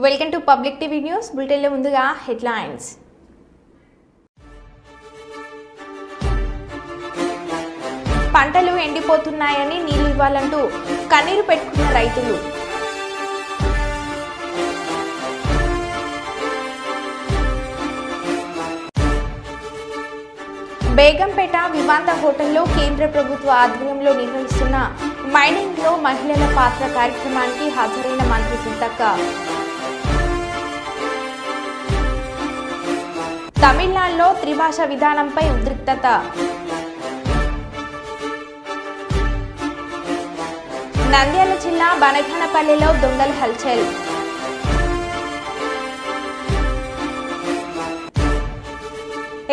Welcome to public TV news. బులెటిన్లో ముందుగా headlines. పంటలు ఎండిపోతున్నాయని నీళ్లు ఇవ్వాలంటూ కన్నీరు పెట్టుకున్న రైతులు. బేగంపేట విమాంత హోటల్లో కేంద్ర ప్రభుత్వ ఆధ్వర్యంలో నిర్వహిస్తున్న మైనింగ్ లో మహిళల పాత్ర కార్యక్రమానికి హాజరైన మంత్రి సీతక్క. తమిళనాడులో త్రిభాష విధానంపై ఉద్రిక్తత. నంద్యాల జిల్లా బనగానపల్లిలో దొంగల హల్చల్.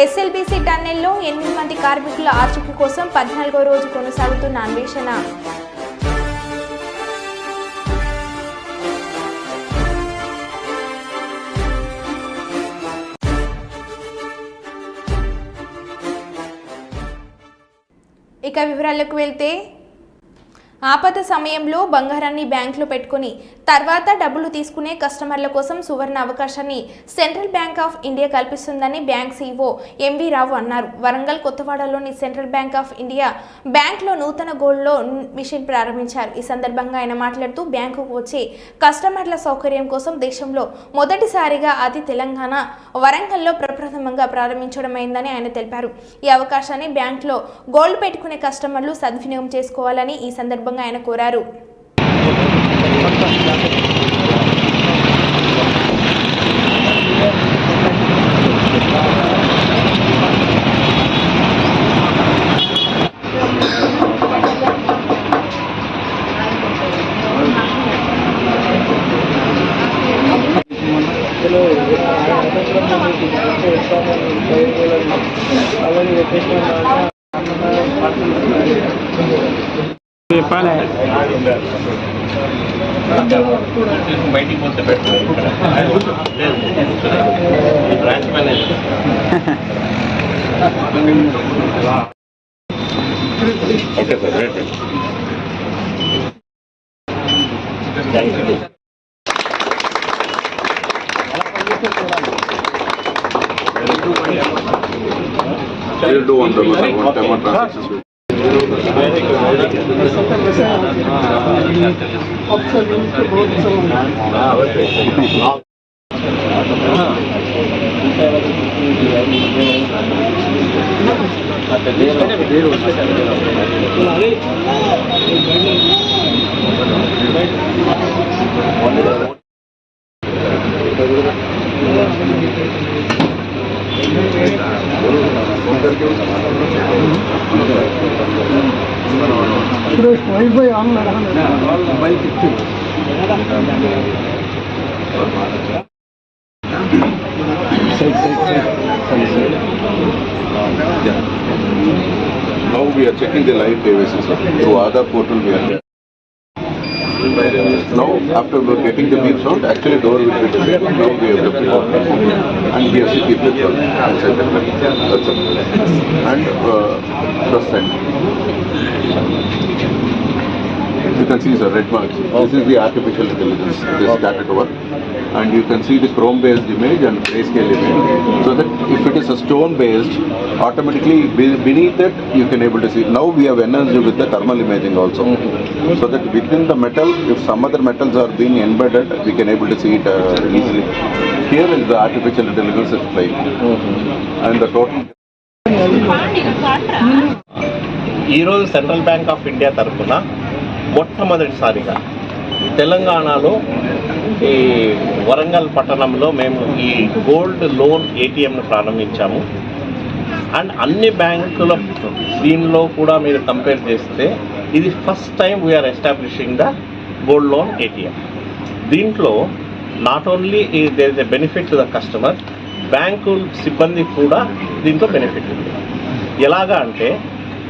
ఎస్ఎల్బీసీ టన్నెల్లో 8 మంది కార్మికుల ఆచూకీ కోసం 14వ రోజు కొనసాగుతున్న అన్వేషణ. ఇక వివరాలకు వెళ్తే, ఆపద సమయంలో బంగారాన్ని బ్యాంకులో పెట్టుకుని తర్వాత డబ్బులు తీసుకునే కస్టమర్ల కోసం సువర్ణ అవకాశాన్ని సెంట్రల్ బ్యాంక్ ఆఫ్ ఇండియా కల్పిస్తుందని బ్యాంక్ సీఈఓ ఎంవి రావు అన్నారు. వరంగల్ కొత్తవాడలోని సెంట్రల్ బ్యాంక్ ఆఫ్ ఇండియా బ్యాంక్లో నూతన గోల్డ్ లోన్ మిషన్ ప్రారంభించారు. ఈ సందర్భంగా ఆయన మాట్లాడుతూ బ్యాంకుకు వచ్చే కస్టమర్ల సౌకర్యం కోసం దేశంలో మొదటిసారిగా అది తెలంగాణ వరంగల్లో ప్రప్రథమంగా ప్రారంభించడమైందని ఆయన తెలిపారు. ఈ అవకాశాన్ని బ్యాంక్లో గోల్డ్ పెట్టుకునే కస్టమర్లు సద్వినియోగం చేసుకోవాలని ఈ సందర్భంగా ఆయన కోరారు. బయటికి పోతే branch manager okay sir, right. We'll do one time transactions. Wifi on mobile fix Now we are checking the live KYC through Aadhaar portal. We are there. Now after we are getting the beep sound, actually door will be disabled. Now we have to put and we have to keep it inside the frame. That's it. And press send. You can see the red marks. This is the artificial intelligence. This started to work. And you can see the chrome based image and grayscale image, so that if it is a stone based, automatically beneath it you can able to see. Now we have enhanced with the thermal imaging also, so that within the metal, if some other metals are being embedded, we can able to see it easily. Here is the artificial intelligence is playing, and the total. ఈ రోజు central Bank of India తరఫున మొట్టమొదటిసారిగా తెలంగాణలో ఈ వరంగల్ పట్టణంలో మేము ఈ gold loan ఏటీఎంను ప్రారంభించాము. అండ్ అన్ని బ్యాంకుల దీనిలో కూడా మీరు కంపేర్ చేస్తే ఇది first time we're establishing the gold loan ATM. దీంట్లో not only there is a benefit to the customer, bank సిబ్బంది కూడా దీంట్లో బెనిఫిట్ ఉంది. ఎలాగా అంటే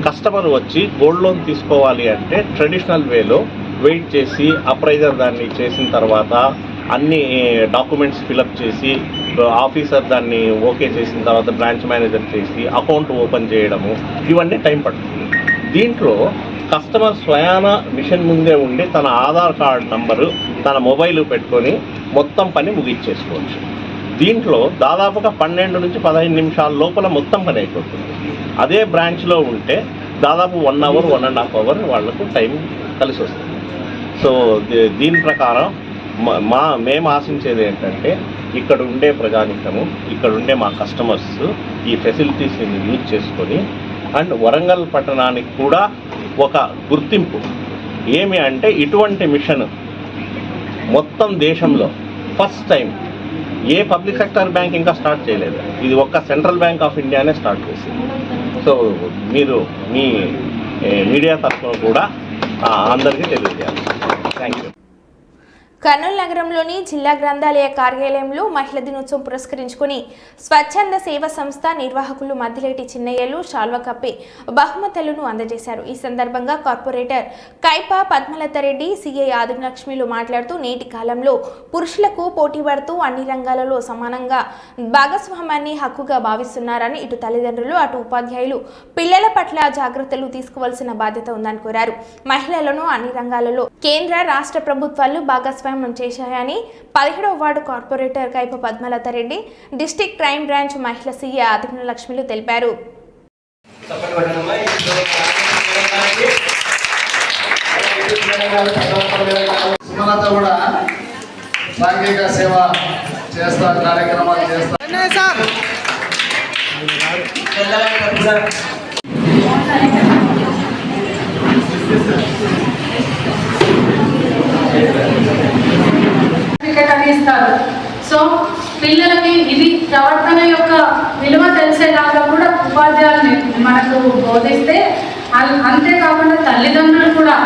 కస్టమర్ వచ్చి గోల్డ్ లోన్ తీసుకోవాలి అంటే ట్రెడిషనల్ వేలో వెయిట్ చేసి అప్రైజర్ దాన్ని చేసిన తర్వాత అన్ని డాక్యుమెంట్స్ ఫిలప్ చేసి ఆఫీసర్ దాన్ని ఓకే చేసిన తర్వాత బ్రాంచ్ మేనేజర్ చేసి అకౌంట్ ఓపెన్ చేయడము, ఇవన్నీ టైం పడుతుంది. దీంట్లో కస్టమర్ స్వయాన మిషన్ ముందే ఉండి తన ఆధార్ కార్డ్ నంబరు తన మొబైల్ పెట్టుకొని మొత్తం పని ముగించేసుకోవచ్చు. దీంట్లో దాదాపుగా 12 నుంచి 15 నిమిషాల లోపల మొత్తం పని అయిపోతుంది. అదే బ్రాంచ్లో ఉంటే దాదాపు 1 అవర్ 1.5 అవర్ వాళ్లకు టైం కలిసి వస్తుంది. సో దీని ప్రకారం మేము ఆశించేది ఏంటంటే ఇక్కడ ఉండే ప్రజానికము, ఇక్కడ ఉండే మా కస్టమర్స్ ఈ ఫెసిలిటీస్ని యూజ్ చేసుకొని అండ్ వరంగల్ పట్టణానికి కూడా ఒక గుర్తింపు ఏమి అంటే ఇటువంటి మిషన్ మొత్తం దేశంలో ఫస్ట్ టైం ఏ పబ్లిక్ సెక్టర్ బ్యాంక్ ఇంకా స్టార్ట్ చేయలేదు. ఇది ఒక్క సెంట్రల్ బ్యాంక్ ఆఫ్ ఇండియానే స్టార్ట్ చేసింది. సో మీరు మీ మీడియా తరఫున కూడా అందరికీ తెలియజేయాలి. Thank you. కర్నూలు నగరంలోని జిల్లా గ్రంథాలయ కార్యాలయంలో మహిళా దినోత్సవం పురస్కరించుకుని స్వచ్ఛంద సేవా సంస్థ నిర్వాహకులు మద్దిలేటి చిన్నయ్యలు శాల్వ కప్పి బహుమతులను అందజేశారు. ఈ సందర్భంగా కార్పొరేటర్ కైపా పద్మలతారెడ్డి, సిఐ ఆదిలక్ష్మిలు మాట్లాడుతూ నేటి కాలంలో పురుషులకు పోటీ పడుతూ అన్ని రంగాలలో సమానంగా భాగస్వామ్యాన్ని హక్కుగా భావిస్తున్నారని ఇటు తల్లిదండ్రులు అటు ఉపాధ్యాయులు పిల్లల పట్ల జాగ్రత్తలు తీసుకోవాల్సిన బాధ్యత ఉందని కోరారు. మహిళలను అన్ని రంగాలలో కేంద్ర రాష్ట్ర ప్రభుత్వాలు భాగస్వామ్యం చేశాయని 17వ ward corporator Kaipa Padmalatha Reddy, district crime branch మహిళా సీఏ ఆదిలక్ష్మిలు తెలిపారు. సుమలత కూడా సాంఘిక సేవ చేస్తా, కార్యక్రమాలు చేస్తా. ఇస్తారు. సో పిల్లలకి ఇది ప్రవర్తన యొక్క విలువ తెలిసేలాగా కూడా ఉపాధ్యాయులు మనకు బోధిస్తే, అంతేకాకుండా తల్లిదండ్రులు కూడా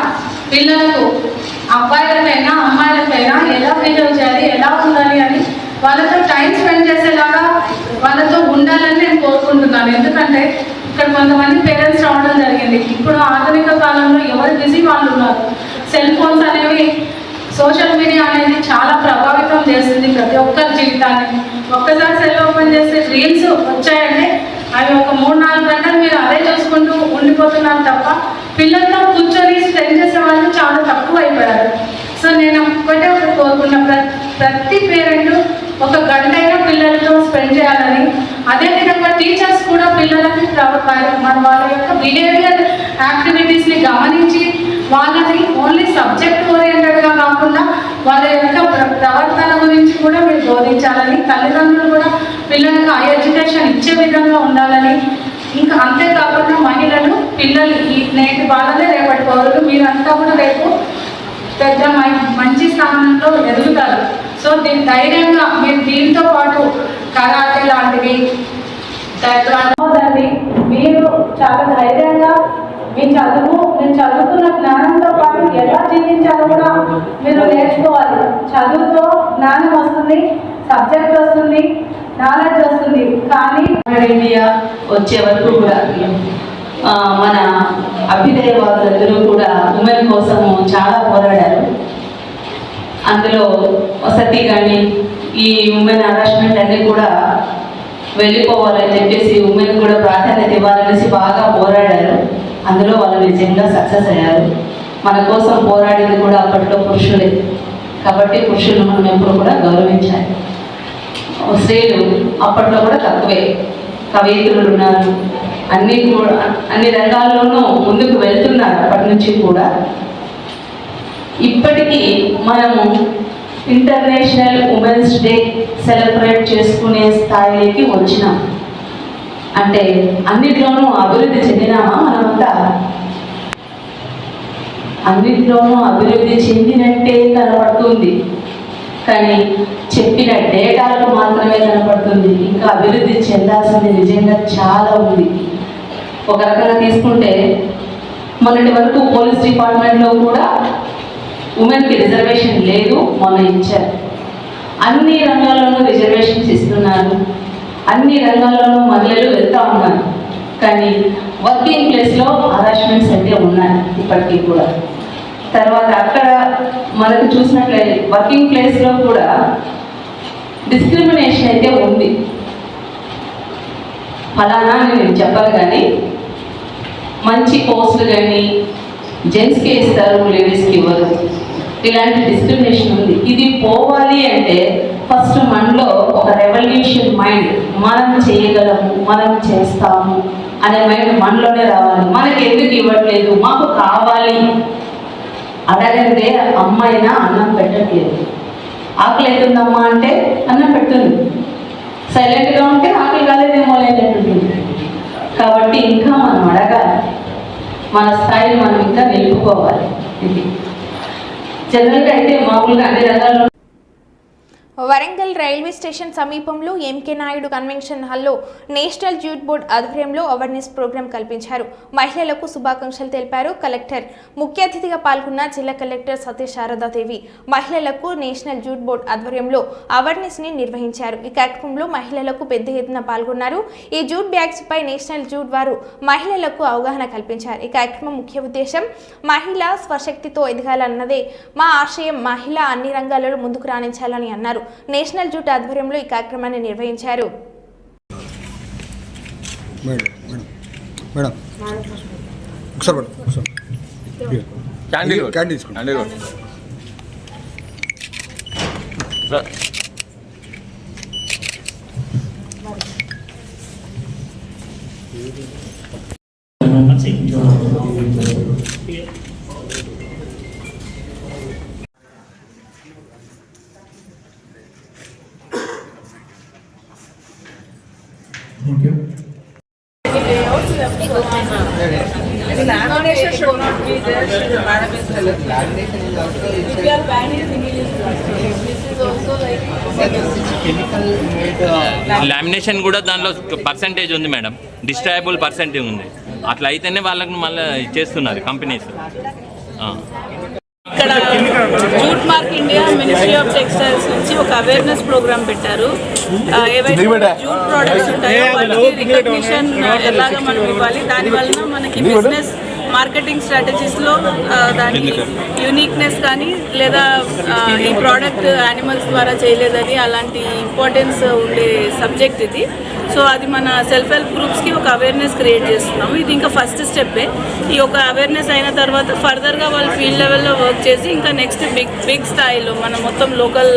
పిల్లలకు అబ్బాయిలకైనా అమ్మాయిలకైనా ఎలా బిహేవ్ చేయాలి, ఎలా ఉండాలి అని వాళ్ళతో టైం స్పెండ్ చేసేలాగా వాళ్ళతో ఉండాలని నేను కోరుకుంటున్నాను. ఎందుకంటే ఇక్కడ కొంతమంది పేరెంట్స్ రావడం జరిగింది. ఇప్పుడు ఆధునిక కాలంలో ఎవరు బిజీ వాళ్ళు ఉన్నారు. సెల్ ఫోన్స్ అనేవి, సోషల్ మీడియా అనేది చాలా ప్రభావితం చేస్తుంది ప్రతి ఒక్కరి జీవితాన్ని. ఒక్కసారి సెల్ ఓపెన్ చేస్తే రీల్స్ వచ్చాయంటే అవి ఒక 3-4 గంటలు మీరు అదే చూసుకుంటూ ఉండిపోతున్నారు తప్ప పిల్లలతో కూర్చొని స్పెండ్ చేసే వాళ్ళు చాలా తక్కువ అయిపోయారు. సో నేను ఒకటే కోరుకున్న ప్రతి పేరెంట్ ఒక గంట అయినా పిల్లలతో స్పెండ్ చేయాలని, అదేవిధంగా టీచర్స్ కూడా పిల్లలకి మన వాళ్ళ యొక్క బిహేవియర్ యాక్టివిటీస్ని గమనించి వాళ్ళని ఓన్లీ సబ్జెక్ట్ ఓరియంటెడ్గా కాకుండా వాళ్ళ యొక్క ప్రవర్తన గురించి కూడా మీరు బోధించాలని, తల్లిదండ్రులు కూడా పిల్లలకు ఆ ఎడ్యుకేషన్ ఇచ్చే విధంగా ఉండాలని, ఇంకా అంతేకాకుండా మహిళలు పిల్లలు ఈ నేటి వాళ్ళనే రేపటి పౌరులు, మీరంతా కూడా రేపు పెద్ద మంచి స్థానంలో ఎదుగుతారు. సో దీని ధైర్యంగా మీరు దీంతో పాటు కరాటే లాంటివి చదవదండి. మీరు చాలా ధైర్యంగా నేను చదువుతున్న జ్ఞానంతో పాటు ఎలా జీవించాలో కూడా మీరు నేర్చుకోవాలి. చదువుతో జ్ఞానం వస్తుంది, సబ్జెక్ట్ వస్తుంది, నాలెడ్జ్ వస్తుంది. కానీ ఇండియా వచ్చే వరకు కూడా మన అభ్యుదయవాదులందరూ కూడా ఉమెన్ కోసము చాలా పోరాడారు. అందులో వసతి కానీ ఈ ఉమెన్ హరాస్మెంట్ అన్నీ కూడా వెళ్ళిపోవాలని చెప్పేసి ఉమెన్ కూడా ప్రాధాన్యత ఇవ్వాలనేసి బాగా పోరాడారు. అందులో వాళ్ళు నిజంగా సక్సెస్ అయ్యారు. మన కోసం పోరాడింది కూడా అప్పట్లో పురుషులే కాబట్టి పురుషులను మనం ఎప్పుడు కూడా గౌరవించాలి. స్త్రీలు అప్పట్లో కూడా తక్కువే, కవయిత్రులు ఉన్నారు, అన్ని రంగాల్లోనూ ముందుకు వెళ్తున్నారు అప్పటి నుంచి కూడా. ఇప్పటికీ మనము ఇంటర్నేషనల్ ఉమెన్స్ డే సెలబ్రేట్ చేసుకునే స్థాయికి వచ్చినాం. అంటే అన్నిట్లోనూ అభివృద్ధి చెందినామా? మనమంతా అన్నిట్లోనూ అభివృద్ధి చెందినట్టే కనపడుతుంది, కానీ చెప్పిన డేటాలకు మాత్రమే కనపడుతుంది. ఇంకా అభివృద్ధి చెందాల్సింది నిజంగా చాలా ఉంది. ఒక రకంగా తీసుకుంటే మొన్నటి వరకు పోలీస్ డిపార్ట్మెంట్లో కూడా ఉమెన్కి రిజర్వేషన్ లేదు, మొన్న ఇచ్చారు. అన్ని రంగాల్లోనూ రిజర్వేషన్స్ ఇస్తున్నారు, అన్ని రంగాల్లోనూ మహిళలు వెళ్తూ ఉన్నారు. కానీ వర్కింగ్ ప్లేస్లో హరాస్మెంట్స్ అంటే ఉన్నాయి ఇప్పటికీ కూడా. తర్వాత అక్కడ మనకు చూసినట్లయితే వర్కింగ్ ప్లేస్లో కూడా డిస్క్రిమినేషన్ అయితే ఉంది. ఫలానా అని నేను చెప్పాలి, కానీ మంచి పోస్టులు కానీ జెంట్స్కి ఇస్తారు, లేడీస్కి ఇవ్వరు. ఇలాంటి డిస్క్రిమినేషన్ ఉంది. ఇది పోవాలి అంటే ఫస్ట్ మనలో ఒక రెవల్యూషన్ మైండ్, మనం చేయగలము, మనం చేస్తాము అనే మైండ్ మనలోనే రావాలి. మనకి ఎందుకు ఇవ్వట్లేదు, మాకు కావాలి. అడగంటే అమ్మాయినా అన్నం పెట్టట్లేదు. ఆకలి అవుతుందమ్మా అంటే అన్నం పెడుతుంది, సైలెంట్గా ఉంటే ఆకలి కాలేదేమో లేనట్టుంటుంది. కాబట్టి ఇంకా మనం అడగాలి, మన స్థాయిని మనం ఇంకా నిలుపుకోవాలి. ఇది జనరల్గా అయితే మామూలుగా అన్ని రకాల వరంగల్ రైల్వే స్టేషన్ సమీపంలో ఎంకే నాయుడు కన్వెన్షన్ హాల్లో నేషనల్ జ్యూట్ బోర్డు ఆధ్వర్యంలో అవేర్నెస్ ప్రోగ్రాం కల్పించారు. మహిళలకు శుభాకాంక్షలు తెలిపారు కలెక్టర్. ముఖ్య అతిథిగా పాల్గొన్న జిల్లా కలెక్టర్ సత్య శారదాదేవి మహిళలకు నేషనల్ జ్యూట్ బోర్డు ఆధ్వర్యంలో అవేర్నెస్ ని నిర్వహించారు. ఈ కార్యక్రమంలో మహిళలకు పెద్ద ఎత్తున పాల్గొన్నారు. ఈ జూట్ బ్యాగ్స్ పై నేషనల్ జూట్ వారు మహిళలకు అవగాహన కల్పించారు. ఈ కార్యక్రమం ముఖ్య ఉద్దేశం మహిళ స్వశక్తితో ఎదగాలన్నదే మా ఆశయం. మహిళ అన్ని రంగాలలో ముందుకు రాణించాలని అన్నారు. నేషనల్ జూట్ ఆధ్వర్యంలో ఈ కార్యక్రమాన్ని నిర్వహించారు. Thank you. The lamination should not be there. Madam is telling. Lamination is also. If you are buying single use plastic, this is also like. Chemical made. Lamination కూడా దానిలో పర్సెంటేజ్ ఉంది madam, డిస్ట్రాయబుల్ percentage ఉంది. అట్లా అయితేనే వాళ్ళకు మళ్ళీ చేస్తున్నారు companies. ఇక్కడ jute mark India ministry of textiles నుంచి ఒక అవేర్నెస్ ప్రోగ్రామ్ పెట్టారు. ఏవైతే జూట్ ప్రోడక్ట్స్ ఉంటాయో వాటికి రికగ్నిషన్ ఎలాగా మనం ఇవ్వాలి, దానివల్ల మనకి బిజినెస్ మార్కెటింగ్ స్ట్రాటజీస్లో దాని యూనిక్నెస్ కానీ లేదా ఈ ప్రోడక్ట్ యానిమల్స్ ద్వారా చేయలేదని అలాంటి ఇంపార్టెన్స్ ఉండే సబ్జెక్ట్ ఇది. సో అది మన సెల్ఫ్ హెల్ప్ గ్రూప్స్కి ఒక అవేర్నెస్ క్రియేట్ చేస్తున్నాము. ఇది ఇంకా ఫస్ట్ స్టెప్పే. ఈ ఒక అవేర్నెస్ అయిన తర్వాత ఫర్దర్గా వాళ్ళు ఫీల్డ్ లెవెల్లో వర్క్ చేసి ఇంకా నెక్స్ట్ బిగ్ స్థాయిలో మన మొత్తం లోకల్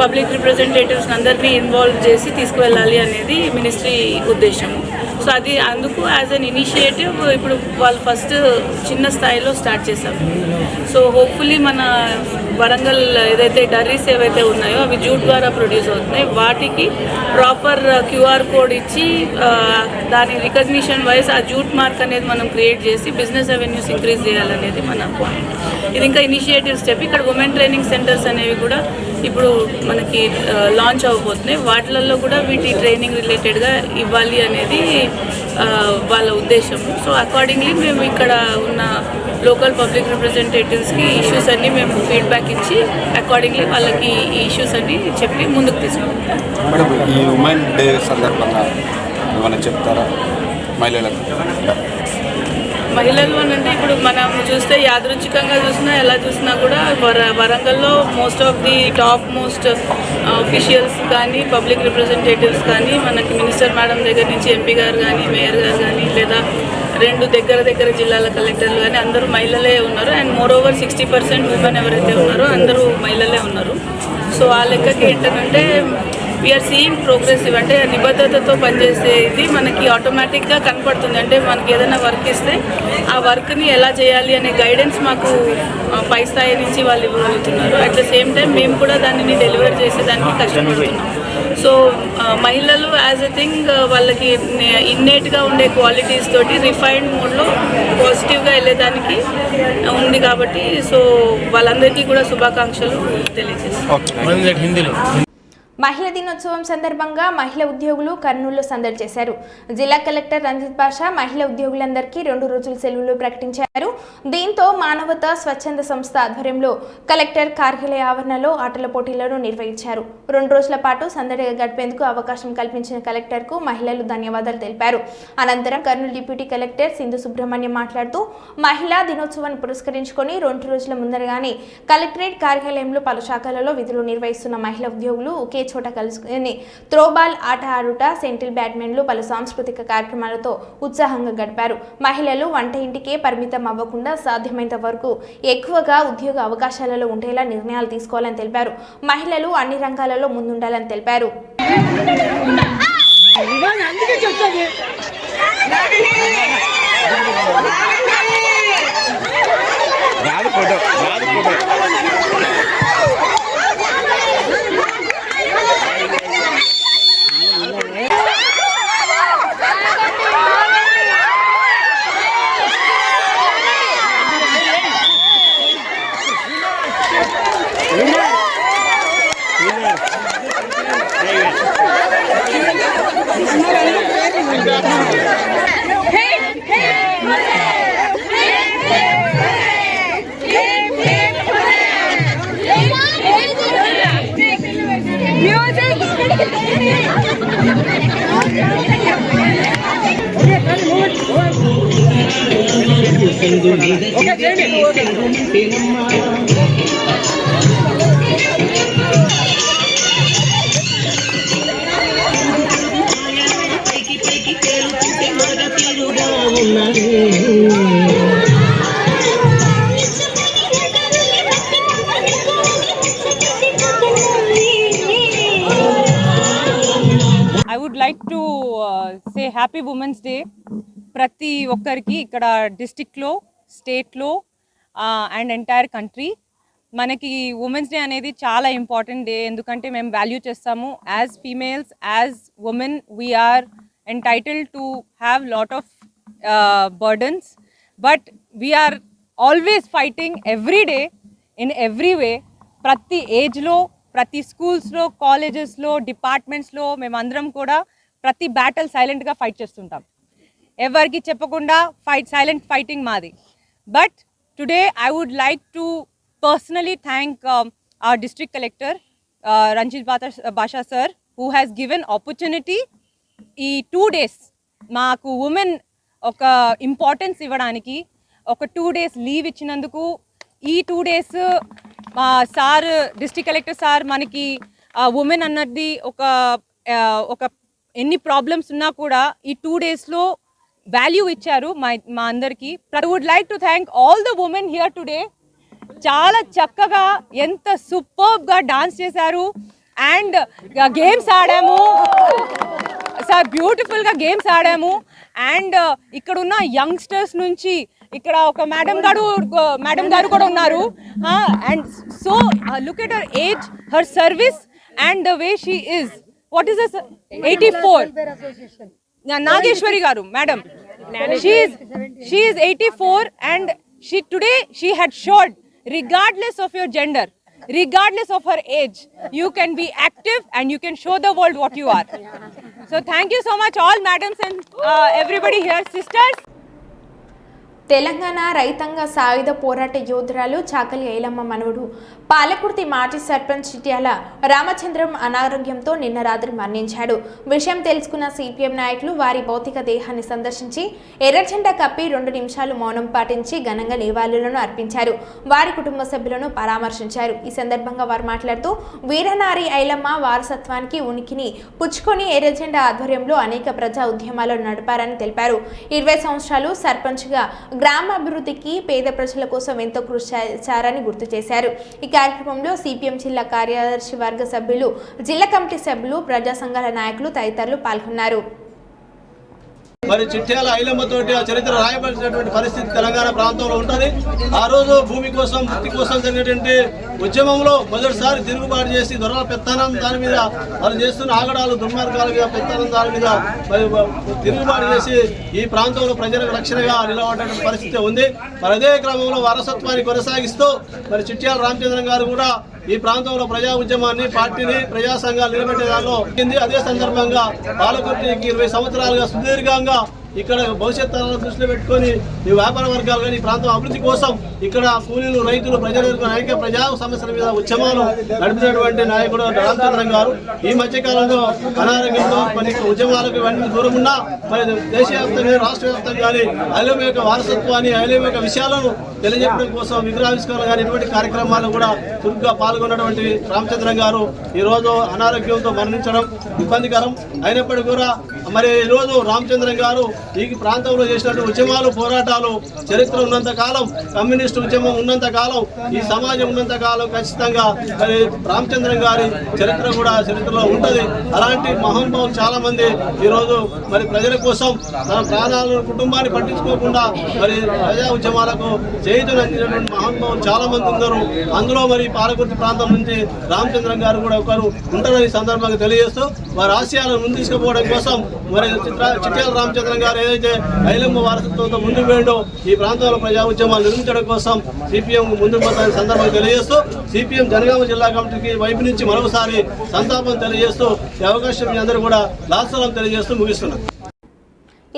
పబ్లిక్ రిప్రజెంటేటివ్స్ అందరినీ ఇన్వాల్వ్ చేసి తీసుకువెళ్ళాలి అనేది మినిస్ట్రీ ఉద్దేశము. సో అది అందుకు యాజ్ అన్ ఇనిషియేటివ్ ఇప్పుడు వాళ్ళు ఫస్ట్ చిన్న స్థాయిలో స్టార్ట్ చేశారు. సో హోప్ఫుల్లీ మన వరంగల్ ఏదైతే డర్రీస్ ఏవైతే ఉన్నాయో అవి జూట్ ద్వారా ప్రొడ్యూస్ అవుతున్నాయి, వాటికి ప్రాపర్ క్యూఆర్ కోడ్ ఇచ్చి దాని రికగ్నిషన్ వైజ్ ఆ జూట్ మార్క్ అనేది మనం క్రియేట్ చేసి బిజినెస్ రెవెన్యూస్ ఇంక్రీజ్ చేయాలనేది మన పాయింట్. ఇది ఇంకా ఇనిషియేటివ్ స్టెప్. ఇక్కడ ఉమెన్ ట్రైనింగ్ సెంటర్స్ అనేవి కూడా ఇప్పుడు మనకి లాంచ్ అవ్వబోతున్నాయి. వాటిలలో కూడా వీటి ట్రైనింగ్ రిలేటెడ్గా ఇవ్వాలి అనేది వాళ్ళ ఉద్దేశము. సో అకార్డింగ్లీ మేము ఇక్కడ ఉన్న లోకల్ పబ్లిక్ రిప్రజెంటేటివ్స్కి ఇష్యూస్ అన్నీ మేము ఫీడ్బ్యాక్ ఇచ్చి అకార్డింగ్లీ వాళ్ళకి ఈ ఇష్యూస్ అన్నీ చెప్పి ముందుకు తీసుకుంటాం. మేడం, ఈ ఉమెన్ డే సందర్భంగా ఏమైనా చెప్తారా మహిళలకు? మహిళలు అని అంటే ఇప్పుడు మనం చూస్తే యాదృచ్ఛికంగా చూసినా ఎలా చూసినా కూడా వరంగల్లో most of the top most officials కానీ పబ్లిక్ రిప్రజెంటేటివ్స్ కానీ మనకి మినిస్టర్ మేడం దగ్గర నుంచి ఎంపీ గారు కానీ మేయర్ గారు కానీ లేదా రెండు దగ్గర జిల్లాల కలెక్టర్లు కానీ అందరూ మహిళలే ఉన్నారు. అండ్ మోర్ ఓవర్ 60% ఉమెన్ ఎవరైతే ఉన్నారో అందరూ మహిళలే ఉన్నారు. సో ఆ లెక్కకి ఏంటంటే వీఆర్ సీయింగ్ ప్రోగ్రెసివ్, అంటే నిబద్ధతతో పనిచేసేది మనకి ఆటోమేటిక్గా కనపడుతుంది. అంటే మనకి ఏదైనా వర్క్ ఇస్తే ఆ వర్క్ని ఎలా చేయాలి అనే గైడెన్స్ మాకు పై స్థాయి నుంచి వాళ్ళు ఇవ్వగలుగుతున్నారు. అట్ ద సేమ్ టైం మేము కూడా దానిని డెలివర్ చేసేదానికి కష్టపడుతున్నాం. సో మహిళలు యాజ్ ఎ థింగ్ వాళ్ళకి ఇన్నేట్గా ఉండే క్వాలిటీస్ తోటి రిఫైన్డ్ మోడ్లో పాజిటివ్గా వెళ్ళేదానికి ఉంది కాబట్టి సో వాళ్ళందరికీ కూడా శుభాకాంక్షలు తెలియజేస్తాం. మహిళా దినోత్సవం సందర్భంగా మహిళా ఉద్యోగులు కర్నూలులో సందడి చేశారు. జిల్లా కలెక్టర్ రంజిత్ బాషా మహిళా ఉద్యోగులందరికీ 2 రోజుల సెలవులు ప్రకటించారు. దీంతో మానవతా స్వచ్ఛంద సంస్థ ఆధ్వర్యంలో కలెక్టర్ కార్యాలయ ఆవరణలో ఆటల పోటీలను నిర్వహించారు. 2 రోజుల పాటు సందడిగా గడిపేందుకు అవకాశం కల్పించిన కలెక్టర్కు మహిళలు ధన్యవాదాలు తెలిపారు. అనంతరం కర్నూలు డిప్యూటీ కలెక్టర్ సింధు సుబ్రహ్మణ్యం మాట్లాడుతూ మహిళా దినోత్సవాన్ని పురస్కరించుకొని 2 రోజుల ముందరగానే కలెక్టరేట్ కార్యాలయంలో పలు శాఖలలో విధులు నిర్వహిస్తున్న మహిళా ఉద్యోగులు ఒకే చోట కలుసుకుని త్రోబాల్ ఆట ఆడుట, సెంటిల్ బ్యాడ్మింటన్లు, పలు సాంస్కృతిక కార్యక్రమాలతో ఉత్సాహంగా గడిపారు. మహిళలు వంట ఇంటికే పరిమితం అవ్వకుండా సాధ్యమైనంత వరకు ఎక్కువగా ఉద్యోగ అవకాశాలలో ఉండేలా నిర్ణయాలు తీసుకోవాలని తెలిపారు. మహిళలు అన్ని రంగాలలో ముందుండాలని తెలిపారు. I would like to say Happy Women's Day ప్రతి ఒక్కరికి ఇక్కడ డిస్ట్రిక్ట్లో, స్టేట్లో అండ్ ఎంటైర్ కంట్రీ. మనకి ఉమెన్స్ డే అనేది చాలా ఇంపార్టెంట్ డే, ఎందుకంటే మేము వాల్యూ చేస్తాము as females, as women we are entitled to have lot of burdens, but we are always fighting every day in every way. ప్రతి ఏజ్లో, ప్రతి స్కూల్స్లో, కాలేజెస్లో, డిపార్ట్మెంట్స్లో మేమందరం కూడా ప్రతి బ్యాటిల్ సైలెంట్గా ఫైట్ చేస్తుంటాం. ఎవరికి చెప్పకుండా సైలెంట్ ఫైటింగ్ మాది. But today I would like to personally thank our district collector Ranjith Basha sir, who has given opportunity ఈ 2 days మాకు ఉమెన్ ఒక ఇంపార్టెన్స్ ఇవ్వడానికి, ఒక 2 days లీవ్ ఇచ్చినందుకు. ఈ 2 days మా సార్, డిస్ట్రిక్ట్ కలెక్టర్ సార్ మనకి ఉమెన్ అన్నది ఒక ఎన్ని ప్రాబ్లమ్స్ ఉన్నా కూడా ఈ 2 daysలో వాల్యూ ఇచ్చారు మా అందరికీ. I would like to thank all the women here today. చాలా చక్కగా, ఎంత సూపర్బ్గా డాన్స్ చేశారు అండ్ గేమ్స్ ఆడాము సార్, బ్యూటిఫుల్గా గేమ్స్ ఆడాము. అండ్ ఇక్కడ ఉన్న యంగ్స్టర్స్ నుంచి ఇక్కడ ఒక మేడం గారు కూడా ఉన్నారు. And so look at her age, her service and the way she is. What is 84 Nageshwari garu madam, she is 84 and she had showed, regardless of your gender, regardless of her age, you can be active and you can show the world what you are. So thank you so much all madams and everybody here, sisters. Telangana రైతాంగ సాయుధ పోరాట యోధురాలు చాకలి ఐలమ్మ మనవడు పాలకుర్తి మాజీ సర్పంచ్ చిట్యాల రామచంద్రం అనారోగ్యంతో నిన్న రాత్రి మరణించాడు. విషయం తెలుసుకున్న సిపిఎం నాయకులు వారి భౌతిక దేహాన్ని సందర్శించి ఎర్రజెండా కప్పి 2 నిమిషాలు మౌనం పాటించి ఘనంగా నివాళులను అర్పించారు. వారి కుటుంబ సభ్యులను పరామర్శించారు. ఈ సందర్భంగా వారు మాట్లాడుతూ వీరనారి ఐలమ్మ వారసత్వానికి ఉనికిని పుచ్చుకొని ఎర్రజెండా ఆధ్వర్యంలో అనేక ప్రజా ఉద్యమాలను నడిపారని తెలిపారు. 20 సంవత్సరాలు సర్పంచ్గా గ్రామాభివృద్ధికి, పేద ప్రజల కోసం ఎంతో కృషి చేశారని గుర్తు చేశారు. ఈ కార్యక్రమంలో సిపిఎం జిల్లా కార్యదర్శి వర్గ సభ్యులు, జిల్లా కమిటీ సభ్యులు, ప్రజా సంఘాల నాయకులు తదితరులు పాల్గొన్నారు. మరి చిట్యాల ఐలమ్మతోటి ఆ చరిత్ర రాయబడినటువంటి పరిస్థితి తెలంగాణ ప్రాంతంలో ఉంటుంది. ఆ రోజు భూమి కోసం, వృత్తి కోసం జరిగినటువంటి ఉద్యమంలో మొదటిసారి తిరుగుబాటు చేసి దొరల పెత్తనం దాని మీద వాళ్ళు చేస్తున్న ఆగడాలు, దుర్మార్గాల మీద పెత్తనం దాని మీద మరి తిరుగుబాటు చేసి ఈ ప్రాంతంలో ప్రజలకు రక్షణగా నిలబడినటువంటి పరిస్థితి ఉంది. మరి అదే క్రమంలో వారసత్వాన్ని కొనసాగిస్తూ మరి చిట్యాల రామచంద్రన్ గారు కూడా ఈ ప్రాంతంలో ప్రజా ఉద్యమాన్ని, పార్టీని, ప్రజా సంఘాలు నిలబెట్టే దానిలో అదే సందర్భంగా పాలకుర్తికి 20 సంవత్సరాలుగా సుదీర్ఘంగా ఇక్కడ భవిష్యత్ తరాలను దృష్టిలో పెట్టుకొని ఈ వ్యాపార వర్గాలు కానీ ఈ ప్రాంతం అభివృద్ధి కోసం ఇక్కడ కూలీలు, రైతులు, ప్రజలకు అనేక ప్రజా సమస్యల మీద ఉద్యమాలు నడిపినటువంటి నాయకుడు రామచంద్రన్ గారు ఈ మధ్యకాలంలో అనారోగ్యంలో కొన్ని ఉద్యమాలకు ఇవన్నీ దూరం ఉన్నా మరి దేశవ్యాప్తంగా, రాష్ట్ర వ్యాప్తంగా ఐలం యొక్క వారసత్వాన్ని, ఐలం యొక్క విషయాలను తెలియజెప్పడం కోసం విగ్రహావిష్కరణ కానీ ఇటువంటి కార్యక్రమాలు కూడా చురుగ్గా పాల్గొన్నటువంటి రామచంద్రన్ గారు ఈరోజు అనారోగ్యంతో మరణించడం ఇబ్బందికరం. అయినప్పటికీ కూడా మరి ఈరోజు రామచంద్రన్ గారు ఈ ప్రాంతంలో చేసినటువంటి ఉద్యమాలు, పోరాటాలు చరిత్ర ఉన్నంత కాలం, కమ్యూనిస్టు ఉద్యమం ఉన్నంత కాలం, ఈ సమాజం ఉన్నంత కాలం ఖచ్చితంగా మరి రామచంద్రన్ గారి చరిత్ర కూడా చరిత్రలో ఉంటుంది. అలాంటి మహానుభావులు చాలా మంది ఈరోజు మరి ప్రజల కోసం తన ప్రాణాలను, కుటుంబాన్ని పట్టించుకోకుండా మరి ప్రజా ఉద్యమాలకు చేయుతను అందినటువంటి మహానుభావులు చాలా మంది ఉన్నారు. అందులో మరి పాలకుర్తి ప్రాంతం నుంచి రామచంద్రన్ గారు కూడా ఒకరు ఉంటారని సందర్భంగా తెలియజేస్తూ వారి ఆశయాలను ముందు తీసుకుపోవడం కోసం మరి చిట్యాల రామచంద్రన్ గారు ఏదైతే ఐలమ్మ వారసత్వంతో ముందుకు వేయండో ఈ ప్రాంతంలో ప్రజా ఉద్యమాలు నిర్మించడం కోసం సిపిఎం ముందుకు పోతారని సందర్భంగా తెలియజేస్తూ సిపిఎం జనగామ జిల్లా కమిటీకి వైపు నుంచి మరొకసారి సంతాపం తెలియజేస్తూ ఈ అవకాశం మీ అందరూ కూడా లాసలం తెలియజేస్తూ ముగిస్తున్నారు.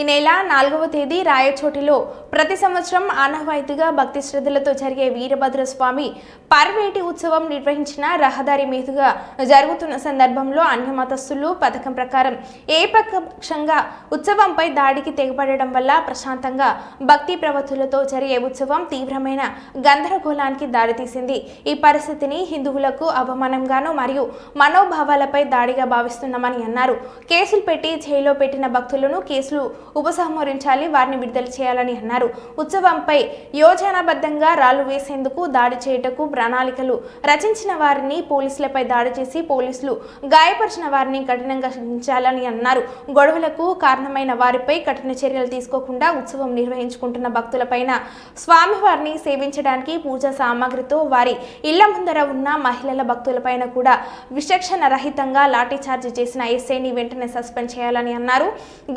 ఈ నెల 4వ తేదీ రాయచోటిలో ప్రతి సంవత్సరం ఆనవాయితీగా భక్తి శ్రద్ధలతో జరిగే వీరభద్రస్వామి పర్వేటి ఉత్సవం నిర్వహించిన రహదారి మీదుగా జరుగుతున్న సందర్భంలో అన్యమతస్థులు పథకం ప్రకారం ఏకపక్షంగా ఉత్సవంపై దాడికి తెగబడడం వల్ల ప్రశాంతంగా భక్తి ప్రవృత్తులతో జరిగే ఉత్సవం తీవ్రమైన గందరగోళానికి దారితీసింది. ఈ పరిస్థితిని హిందువులకు అవమానంగాను మరియు మనోభావాలపై దాడిగా భావిస్తున్నామని అన్నారు. కేసులు పెట్టి జైల్లో పెట్టిన భక్తులను కేసులు ఉపసంహరించాలి, వారిని విడుదల చేయాలని అన్నారు. ఉత్సవంపై యోజనాబద్ధంగా రాళ్లు వేసేందుకు, దాడి చేయుటకు ప్రణాళికలు రచించిన వారిని పోలీసులపై దాడి చేసి పోలీసులు గాయపరిచిన వారిని కఠినంగా శిక్షించాలని అన్నారు. గొడవలకు కారణమైన వారిపై కఠిన చర్యలు తీసుకోకుండా ఉత్సవం నిర్వహించుకుంటున్న భక్తులపైన స్వామివారిని సేవించడానికి పూజా సామాగ్రితో వారి ఇళ్ల ముందర ఉన్న మహిళల భక్తులపైన కూడా విచక్షణ రహితంగా లాఠీచార్జ్ చేసిన ఎస్ఐని వెంటనే సస్పెండ్ చేయాలని అన్నారు.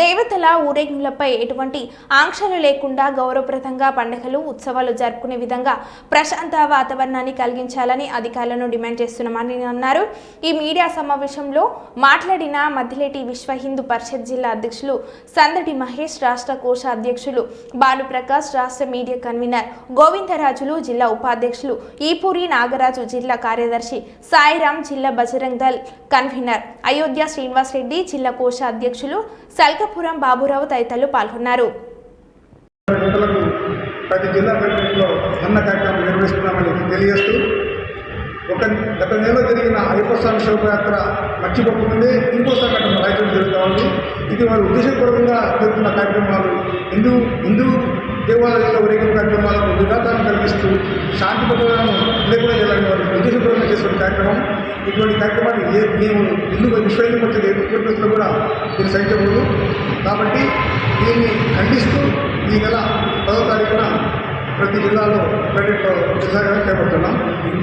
దేవతల ఊరేగింపులపై ఎటువంటి ఆంక్షలు లేకుండా గౌరవప్రదంగా పండుగలు, ఉత్సవాలు జరుపుకునే విధంగా ప్రశాంత వాతావరణాన్ని కలిగించాలని అధికారులను డిమాండ్ చేస్తున్నామని అన్నారు. ఈ మీడియా సమావేశంలో మాట్లాడిన మద్దిలేటి విశ్వ హిందూ పరిషత్ జిల్లా అధ్యక్షులు సందడి మహేష్, రాష్ట్ర కోశ అధ్యక్షులు భానుప్రకాష్, రాష్ట్ర మీడియా కన్వీనర్ గోవిందరాజులు, జిల్లా ఉపాధ్యక్షులు ఈపూరి నాగరాజు, జిల్లా కార్యదర్శి సాయిరాం, జిల్లా బజరంగ్ దళ్ కన్వీనర్ అయోధ్య శ్రీనివాస్ రెడ్డి, జిల్లా కోశ అధ్యక్షులు సల్కపురం బాబురావు తదితరులు పాల్గొన్నారు. ప్రతి జిల్లా పరిషత్లో అన్న కార్యక్రమం నిర్వహిస్తున్నామని తెలియజేస్తూ గత నెలలో జరిగిన అయ్యప్ప స్వామి శోభయాత్ర మర్చిపోకముందే ఇంకో సంఘటన రాయచూరు జరుగుతూ ఉంది. ఇది వారు ఉద్దేశపూర్వకంగా జరుగుతున్న కార్యక్రమాలు హిందూ దేవాలయాల్లో ఊరేగింపు కార్యక్రమాలకు విఘాతాన్ని కలిగిస్తూ శాంతి భద్రతలను లేకుండా చేయాలని వారు ఉద్దేశపూర్వకంగా చేస్తున్న కార్యక్రమం. ఇటువంటి కార్యక్రమాన్ని మేము విశ్వ హిందూ పరిషత్ ఎప్పుడు కూడా దీన్ని సహించకూడదు. కాబట్టి దీన్ని ఖండిస్తూ ఈ నెల 10వ తారీఖున ప్రతి జిల్లాలో ప్రతిసారి చేపడుతున్నాం.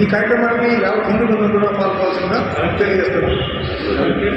ఈ కార్యక్రమానికి హిందూ బంధువులు కూడా పాల్గొనాల్సిందిగా తెలియజేస్తున్నాం.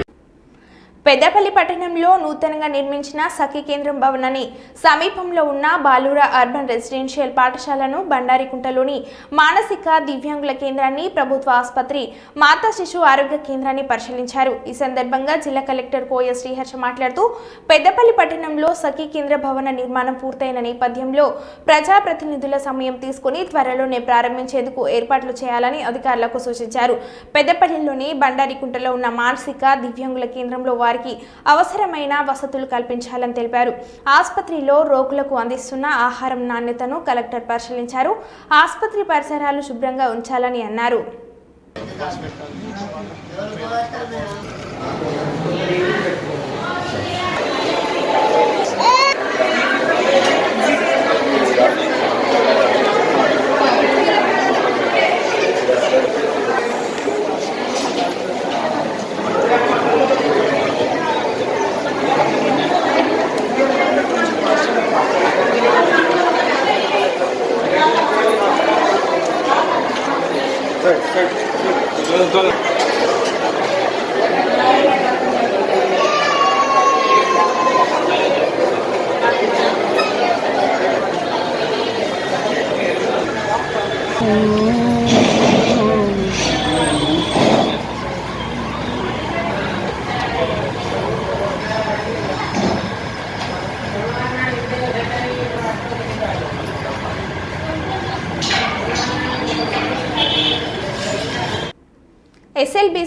పెద్దపల్లి పట్టణంలో నూతనంగా నిర్మించిన సఖీ కేంద్రం భవనాన్ని సమీపంలో ఉన్న బాలూరా అర్బన్ రెసిడెన్షియల్ పాఠశాలను, బండారికుంటలోని మానసిక దివ్యాంగుల కేంద్రాన్ని, ప్రభుత్వ ఆసుపత్రి, మాతా శిశు ఆరోగ్య కేంద్రాన్ని పరిశీలించారు. ఈ సందర్భంగా జిల్లా కలెక్టర్ కోయ శ్రీహర్ష మాట్లాడుతూ పెద్దపల్లి పట్టణంలో సఖీ కేంద్ర భవన నిర్మాణం పూర్తయిన నేపథ్యంలో ప్రజాప్రతినిధుల సమయం తీసుకుని త్వరలోనే ప్రారంభించేందుకు ఏర్పాట్లు చేయాలని అధికారులకు సూచించారు. పెద్దపల్లిలోని బండారికుంటలో ఉన్న మానసిక దివ్యాంగుల కేంద్రంలో వారికి అవసరమైన వసతులు కల్పించాలని తెలిపారు. ఆసుపత్రిలో రోగులకు అందిస్తున్న ఆహారం నాణ్యతను కలెక్టర్ పరిశీలించారు. ఆసుపత్రి పరిసరాలు శుభ్రంగా ఉంచాలని అన్నారు.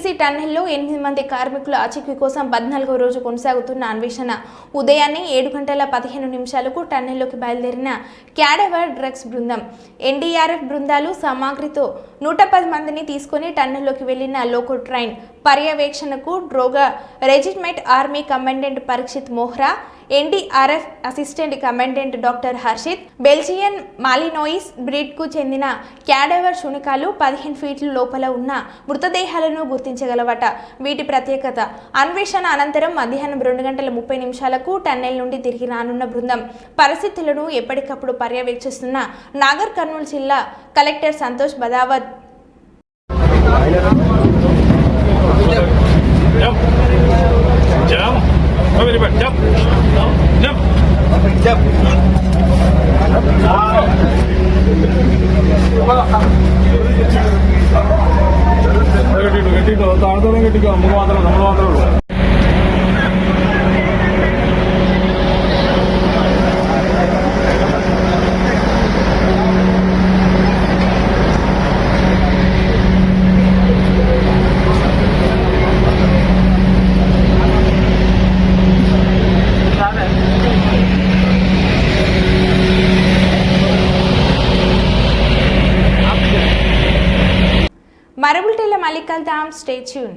ఎన్సీసీ టన్నెల్లో 8 మంది కార్మికుల ఆచూకీ కోసం 14వ రోజు కొనసాగుతున్న అన్వేషణ ఉదయాన్నే 7:15 టన్నెల్లోకి బయలుదేరిన క్యాడవర్ డ్రగ్స్ బృందం, ఎన్డీఆర్ఎఫ్ బృందాలు సామాగ్రితో 110 మందిని తీసుకుని టన్నెల్లోకి వెళ్లిన లోకో ట్రైన్ పర్యవేక్షణకు డ్రోగా regiment army commandant Parikshit Mohra, NDRF assistant commandant doctor Harshit, Belgian Malinois బ్రీడ్కు చెందిన క్యాడవర్ శునకాలు 15 ఫీట్ల లోపల ఉన్న మృతదేహాలను గుర్తించగలవట. వీటి ప్రత్యేకత, అన్వేషణ అనంతరం మధ్యాహ్నం 2:30 టన్నెల్ నుండి తిరిగి రానున్న బృందం పరిస్థితులను ఎప్పటికప్పుడు పర్యవేక్షిస్తున్న నాగర్ కర్నూలు జిల్లా కలెక్టర్ సంతోష్ బదావత్ మరబుల్టెల మల్లికల్ దామ్. Stay tune.